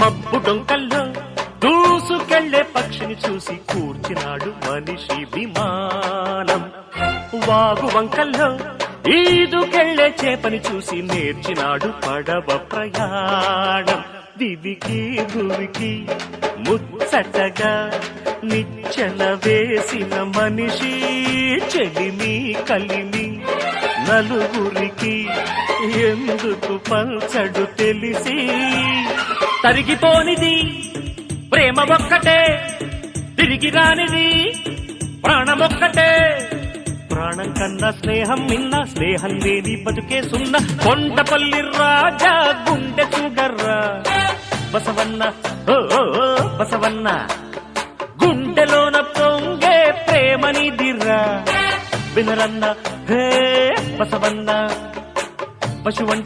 మబ్బు డొంకల్లో దూసుకెళ్లే పక్షిని చూసి కూర్చినాడు మనిషి విమానం. వాగు వంకల్లో ఈదుకెళ్లే చేపని చూసి నేర్చినాడు పడవ ప్రయాణం. దివికి భువికి ముచ్చటగా నిచ్చెన వేసిన మనిషి చెలిమి కలిమి నలుగురికి ఎందుకు పంచడు తెలిసి. తరిగిపోనిది ప్రేమ ఒక్కటే, తిరిగి రానిది ప్రాణమొక్కటే. ప్రాణం కన్నా స్నేహం మిన్న, స్నేహం లేని బతుకే సున్న. కొండపల్లి రాజా గుండె చూడర్రా బసవన్న, ఓ బసవన్న. గుండెలోన పొంగే ప్రేమనిదిరా వినరన్న, హే బసవన్న. పశువంటి